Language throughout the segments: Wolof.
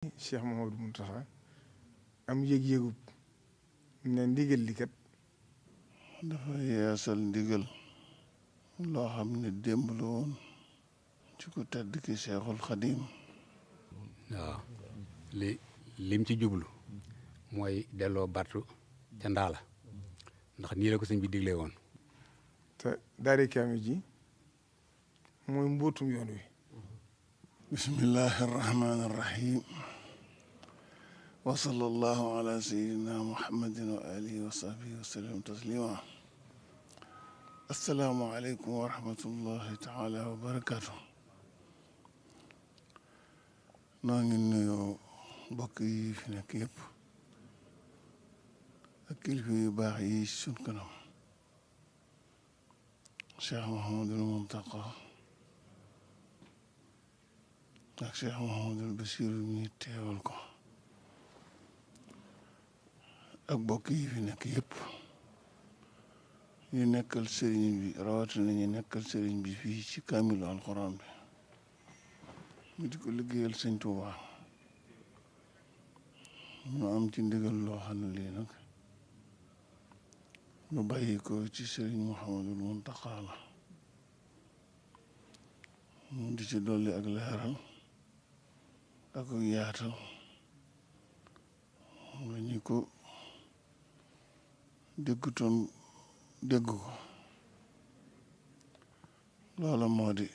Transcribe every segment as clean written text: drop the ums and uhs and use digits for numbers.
Cheikh Mouhamadou Mountakha am yëg-yëgub ne ndigal li kat dafa yeesal ndigal loo xam ne démb la woon ci ku tedd ki Cheikhul Khadim. waaw lim ci jublu mooy delloo battu ca ndaala ndax nii la ko sëñ bi diglee woon. te daari kaamil ji mooy mbootum yoon wi. bismillahi arrahmani irrahim wa sallallahu ala sayidina muhammadin wa alihi wa sahbihi wa sallam taslima. assalaamu aleykum wa rahmatullahi taala wa barakatuh. noo ngi nuyoo mbokk yi fi nekk yëpp ak kilifa yu baax yi sun kanam. Cheikh Mouhamadul Mountakha ak Cheikh Mouhamadul Bachir mi teewal ko ak mbokk yi fi nekk yëpp ñu nekkal sëriñ bi rawatina ñu nekkal sëriñ bi fii ci kaamilu alxuraan bi mu di ko liggéeyal sëñ Tuubaa. ñu am ci ndigal loo xam ne lii nag ñu bàyyi ko ci sëriñ Mouhamadul Mountakha la mu di ci dolli ak leeral ak yaatal la ñu ko déggutoon dégg ko. loola moo di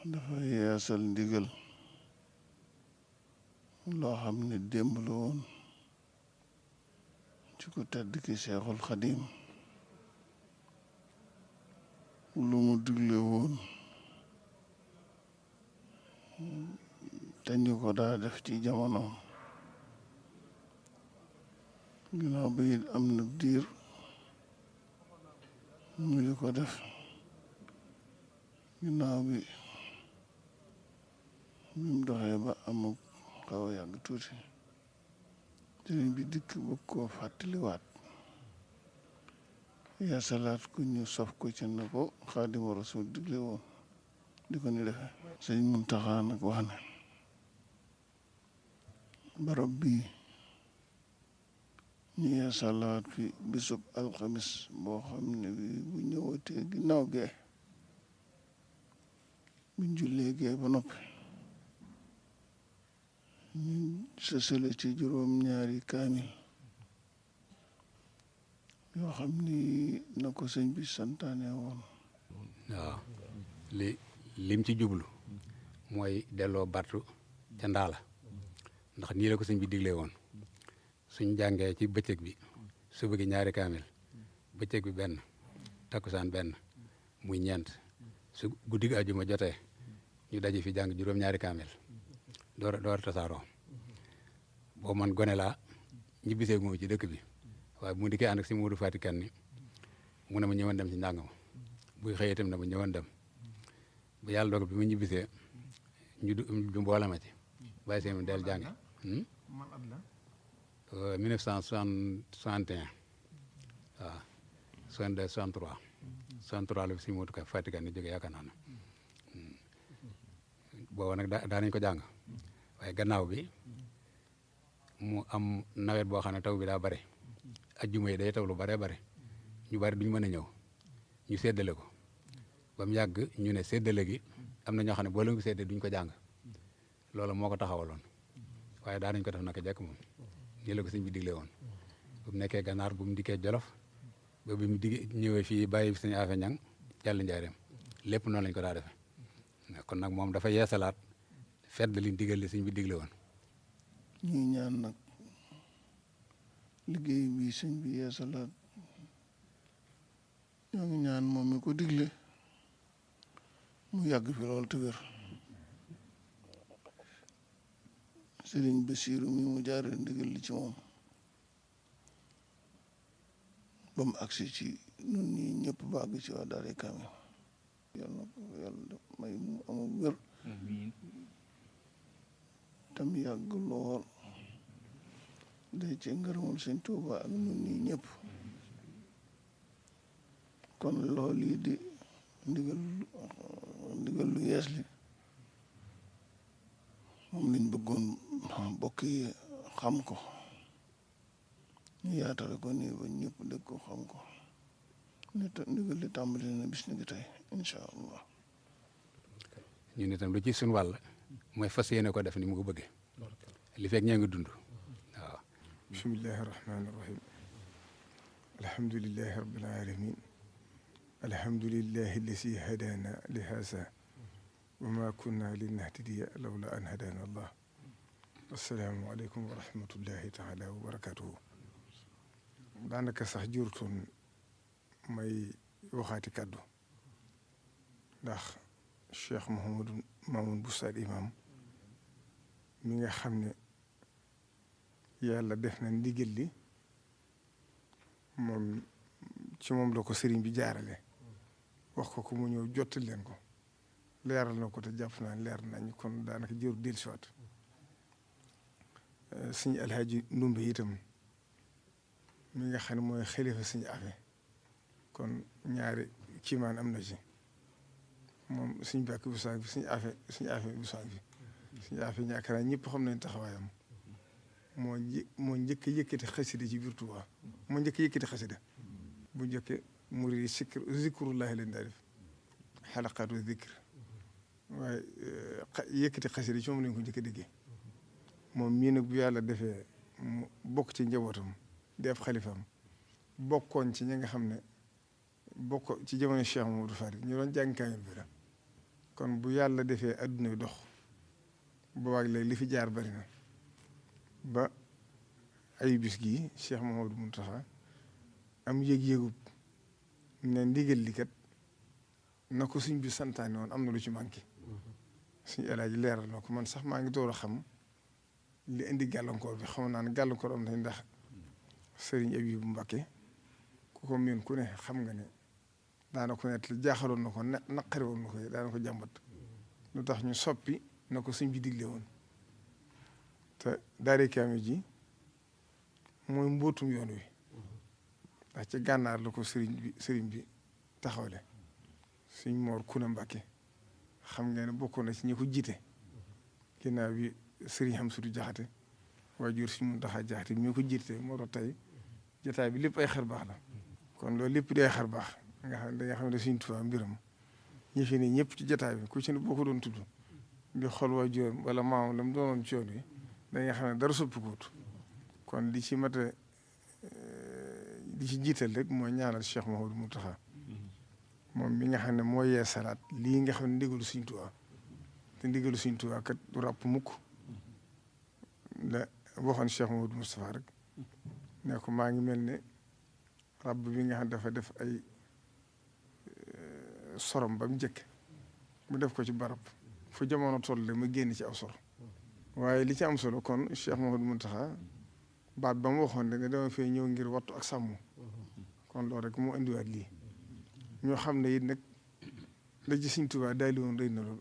dafa yeesal ndigal loo xam ne démb la woon ci ku tedd ki Cheikhul Khadim lu mu digle woon te ñu ko daa def ci jamonoom. ginnaaw bi it am na diir ñu di ko def ginnaaw bi mu doxee ba amul xaw a yàgg tuuti sëriñ bi dikk bëgg koo fàttaliwaat yeesalaat ku ñu sof ko ci na ko Xaadimu Rasuul digle woon di ko ni defee. sëriñ Muntaxa nag wax ne barab bii ñu yeesalaat fi bisub alxamis boo xam ne bi bu ñëwatee ginnaaw gee buñ jullee gee ba noppi ñu sësale ci juróom-ñaari kaamil yoo xam ni na ko sëñ bi santaane woon. waaw lim ci jublu mooy delloo battu ca ndaala ndax nii la ko sëñ bi diglee woon. suñ jàngee ci bëccëg bi suba gi ñaari kaamil bëccëg bi benn takkusaan benn muy ñeent su guddi gi àjjuma jotee ñu daje fi jàng juróom-ñaari kaamil door a tasaaroo. boo man gone laa ñibbisee gu ma ci dëkk bi waaye bu mu dikkee ànd ak si Modou Fatick ni mu ne ma ñëwoon dem ci njàng ma buy xëyee itam ne ma ñëwoon dem bu yàlla dogal bi ma ñibbisee ñu mboole ma ci bàyyi seen del jàng 1961 waaw 62 63 63 la fi si Modou Fatick ni jóge yaakaar naa ne booba nag daa nañ ko jàng waaye gannaaw bi mu am nawet boo xam ne taw bi daa bare ajjuma yi day taw lu bare bare ñu bari duñ mën a ñëw ñu séddale ko ba mu yàgg ñu ne séddale gi am na ñoo xam ne boo leen ko séddee duñ ko jàng loolu moo ko taxawaloon waaye daa nañ ko def naka jekk moom nii la ko sëñ bi digle woon bu mu nekkee gànnaar bu mu dikkee jolof ba bi mu ñëwee fii bàyyi sëñ Afe Ñang jàll njaareem lépp noonu lañ ko daa defee kon nag moom dafa yeesalaat fedd li digal li sëñ bi digle woon. ñuy ñaan nag liggéey bi sëñ bi yeesalaat ñoo ngi ñaan moom mi ko digle mu yàgg fi lool te wér. sëriñ Basiiru mi mu jaaree ndigal li ci moom ba mu agsi ci nun ñi ñëpp ba àgg ci waa daare kaamil yàlla na ko yàlla def may mu amul wér tam yàgg lool day ci ngërëmul sëñ Tuuba ak nun ñi ñëpp. kon loolu yi di ndigal lu yees li moom lañ bëggoon mbokk yi xam ko ñu yaatale ko nii ba ñëpp dégg ko xam ko ndigal li tàmbali na bis ni ki tey incha allah. ñun itam lu ci suñu wàll mooy fas yéene ko def ni mu ko bëggee li fekk ñaa ngi dund waaw. bismillahi rahmaani rahim alhamdulillahi rabbil alamin alhamdulillahi alladi hadana li haza wa ma kunna linahtadiya lawla an hadana allah assalaamu aleykum wa rahmatullahi taala wa barakatuhu. daanaka sax jurutoon may waxaati kàddu ndax Cheikh Mouhamadou Mamoun Bousso imam mi nga xam ne yàlla def na ndigal li moom ci moom la ko sëriñ bi jaarale wax ko mu ñëw jottali leen ko leeral na ko te jàpp naa leer nañ kon daanaka jëru dellusiwaat suñu alhaaji ndumbe itam mi nga xam ne mooy xalifa suñu afe kon ñaari kiimaan am na ci moom suñu bàkk bu saag bi suñu afe bu saag bi suñu afe ñaakaar naa ñëpp xam nañ taxawaayam moo njëkk a yëkkati xasida ci biir Tuubaa moo njëkk a yëkkati xasida bu njëkke murid zikrullahi leen daa def xalaqaatu zikr waaye yëkkati xasida ci moom lañ ko njëkk a déggee moom mii nag bu yàlla defee mu bokk ci njabootam di ab xalifaam bokkoon ci ñi nga xam ne bokk ci jamono Cheikh Mamadou Fari ñu doon jàng kaamil bi la kon bu yàlla defee adduna bi dox boobaag léegi li fi jaar bari na ba ay bis gii Cheikh Mamadou Mountakha am yëg-yëgub ne ndigal li kat na ko suñ bi santaane woon am na lu ci manqué suñu elaaji leeral na ko man sax maa ngi door a xam li indi gàllankoor bi xam naa ne gàllankoor am nañ ndax Sëriñ Abibu Mbakke ku ko miin ku ne xam nga ne daana ko net li jaaxaloon na ko naqari woon na ko daana ko jàmbat lu tax ñu soppi na ko suñ bi digle woon te daari kaamil ji mooy mbootum yoon wi ndax ci gànnaar la ko sëriñ bi taxawle suñ moor kuna Mbakke xam nga ne bokkoon na ci ñi ko jiite ginnaaw bi sëriñ Hamsatu Jaxate waajur suñ Muntaxa Jaxate mi ko jiite moo tax tey jotaay bi lépp ay xar baax la kon loolu lépp di ay xar baax nga xam ne dañoo xam ne suñ Tuubaa mbiram ñi fi ne ñëpp ci jotaay bi ku ci ne boo ko doon tudd di xool waajuram wala maamam la mu doonoon ci yoon wi dañuy xam ne dara soppikuwut kon li ci mat a li ci jiital rek mooy ñaanal Cheikh Mouhamadou Mountakha moom mi nga xam ne moo yee salaat lii nga xam ne ndigalu suñ Tuubaa te ndigalu suñ Tuubaa kat du ràpp mukk la waxoon Cheikh Mouhamadou Moustapha rek ne ko maa ngi mel ne rab bi nga xam dafa def ay sorom ba mu njëkk mu def ko ci barab fu jamono toll mu génn ci aw sor waaye li ci am solo kon Cheikh Mouhamadou Mountakha baat ba mu waxoon ne dama fee ñëw ngir wattu ak sàmm kon loolu rek mu indiwaat lii ñoo xam ne it nag la ci Sëriñ Tuubaa daal di woon rëy na lool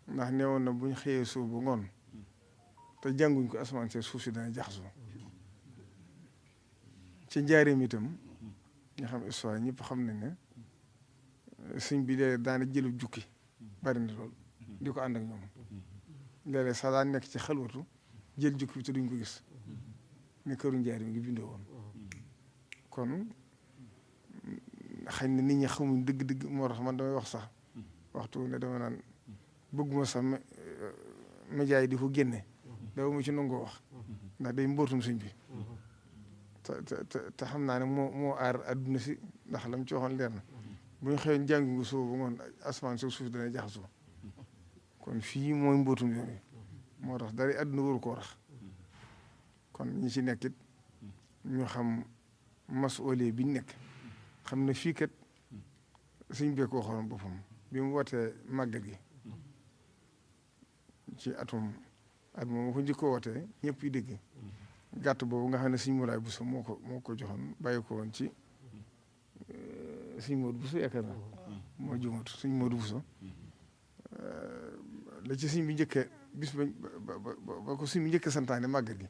ndax neewoon na bu ñu xëyee suuf ba ngoon te jànguñ ko asamaan see suuf si dana jaxasoo ci njaareem itam nga xam histoire ñëpp xam nañ ne sëñ bi de daana jëlu jukki bari na lool di ko ànd ak ñoom léeg-léeg sax daan nekk ci xalwatu jël jukki bi te duñ ko gis ne këru njaareem ngi bindoo woon kon xëy na nit ñi xamuñ dëgg-dëgg moo tax man damay wax sax waxtu ne dama naan bëgguma sax média yi di ko génne daw mu ci nangoo wax ndax day mbootum sëñ bi te xam naa ne moo aar adduna si ndax lam ci waxoon leer na bu ñu xëyoon jàngi ngu soo ba ngoon asamaan si suuf dana jaxasoo kon fii mooy mbootum yoon wi moo tax dara adduna waru koo rax kon ñi ci nekkit ñu xam masuulee bi ñu nekk xam ne fii kat suñ bee ko waxoon boppam bi mu wootee màggal gi ci at moom ko njëkkoo wootee ñëpp yi dégg gàtt boobu nga xam ne suñ Moulay Bousso moo ko joxoon bàyyi ko woon ci suñ Modou Bousso yaakaar naa moo jumatu suñ Modou Bousso la ci suñ bi njëkkee bis ba ko suñ bi njëkkee santaane màggal gi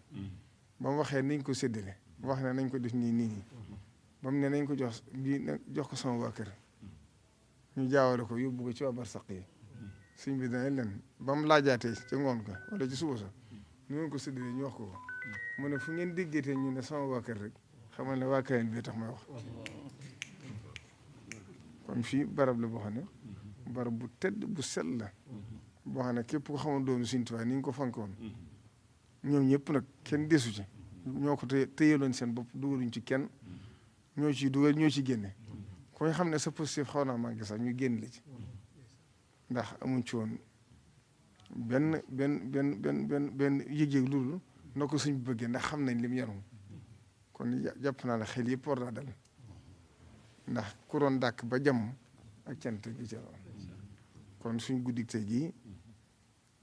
ba mu waxee nañ ko séddale wax ne nañ ko def nii ba mu ne nañ ko jox ko sama waa kër ñu jaawale ko yóbbu ko ci waa barsaq yi sëñ bi dana leen ba mu laajaatee ca ngoon ko wala ci suba sa ñu ngeen ko séddalee ñu wax ko mu ne fu ngeen déggatee ñu ne sama waa kër rek xamal ne waa Kayen bi tax may wax kon fii barab la boo xam ne barab bu tedd bu sell la boo xam ne képp ko xamoon doomu Sëñ Tuubaa ni nga ko fankoon ñoom ñëpp nag kenn desu ci ñoo ko téyeloon seen bopp dugaluñ ci kenn ñoo ciy dugal ñoo ci génne ku nga xam ne sa positif xaw naa manqué sax ñu génn la ci ndax amuñ ci woon benn yëg-yëg loolu na ko suñ bëggee ndax xam nañ lim yarum kon jàpp naa la xel yëpp war naa dal ndax ku doon dàkk ba jàmm ak cant gi ci kon suñ guddik tey gii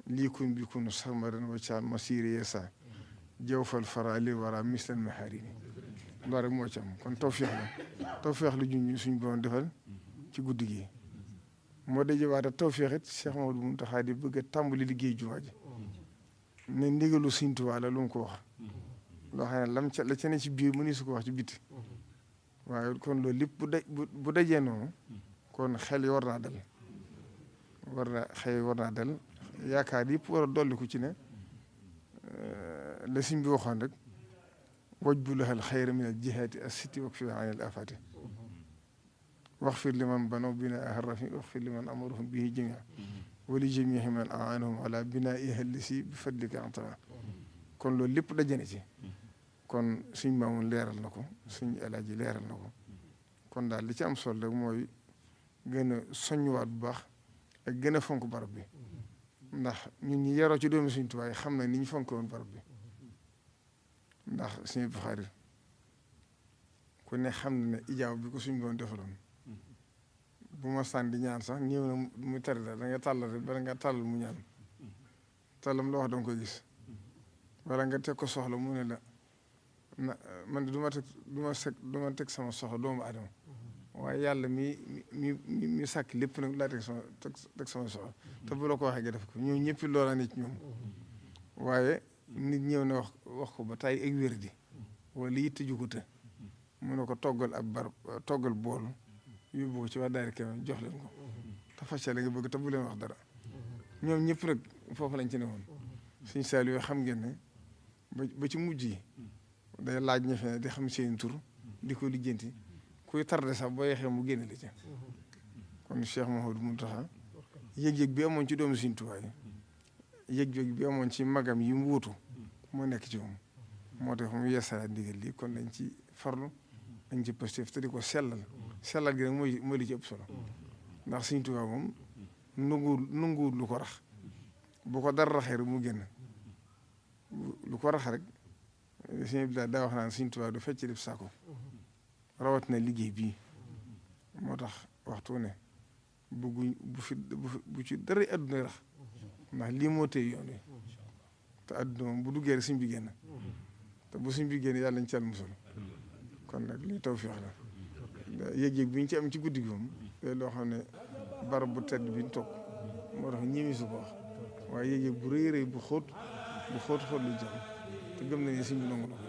lii kun bi kun sarmadan wacaan masiri yeesa jawfal fara li wara mislan maharini loolu rek moo ci am kon tawfeex la juñ suñ borom defal ci guddi gi moo dee jëwaate tawfeex it Cheikh Mamadou Mountakha di bëgg a tàmbali liggéey jumaa ji ne ndigalu Sëñ Tuubaa la lu mu ko wax loo xam ne la ca ne ci biir mëni su ko wax ci biti waaye kon loolu lépp bu dajee noonu kon xel yi war naa dal yaakaar yëpp war a dolli ko ci ne la Sëñ bi waxoon rek waj bu lahal xayra min al jihaati as sitti wak fi anil afati waxfir liman banaw binaa harrafi waxfir liman amaruhum bihi jamia wali jamihi man aanahum ala binaa ihallisi bi fadlika antama kon loolu lépp dajane ci kon suñ maamun leeral na ko suñ alaaji leeral na ko kon daal li ci am solo rek mooy gën a soññuwaat bu baax ak gën a fonk barab bi ndax ñun ñi yaroo ci doomi Sëñ Tuubaa xam na ni ñu fonk woon barab bi ndax suñu Buxaari ku ne xam na ne ijaaw bi ko suñ boon defaloon bu ma sànni ñaan sax ñëw na mu tari la da nga tàllal rek bala nga tàllal mu ñaan tàllam la wax danga koy gis wala nga teg ko soxla mu ne la man du ma teg sama soxla doomu adama waaye yàlla mi sàkk lépp nag laa teg sama soxla te bu la ko waxee nga def ko ñëw ñëpp loola ne ci ñoom waaye nit ñëw na wax ko ba tay ak wér di wala yitte ju ko të mu ne ko toggal bool yóbbu ko ci waa daari Kawen jox leen ko te fàcce la nga bëgg te bu leen wax dara ñoom ñëpp nag foofu lañ ci ne woon suñ saal yoo xam ngeen ne ba ci mujj yi day laaj ña fe di xam seen tur di ko lijjanti kuy tardé sax boo yeexee mu génne la ci kon Cheikh Mouhamadou Mountakha yëg-yëg bi amoon ci doomu Sëñ Tuubaa yi yëg-yëg bi amoon ci magam yi mu wuutu moo nekk ci moom moo tax mu yeesalaat ndigal lii kon dañ ci farlu dañ ci positif te di ko sellal gi nag mooy li ci ëpp solo ndax Sëñ Tuubaa moom nanguwul lu ko rax bu ko dara raxee rek mu génn lu ko rax rek sëñ bi daa wax naan Sëñ Tuubaa du fecc def saako rawat na liggéey bii moo tax waxtu ne bu ci dara adduna rax ndax lii moo tey yoon wi te adduna moom bu duggee rek sëñ bi génn te bu sëñ bi génn yàlla ñu ci al musul kon nag lii tawfeex la yëg-yëg bi ñu ci am ci guddi gi moom loo xam ne barab bu tedd bi ñu toog moo tax ñimi su ko wax waaye yëg-yëg bu rëy bu xóot lañ ci am te gëm nañu sëñ bi nangu na ko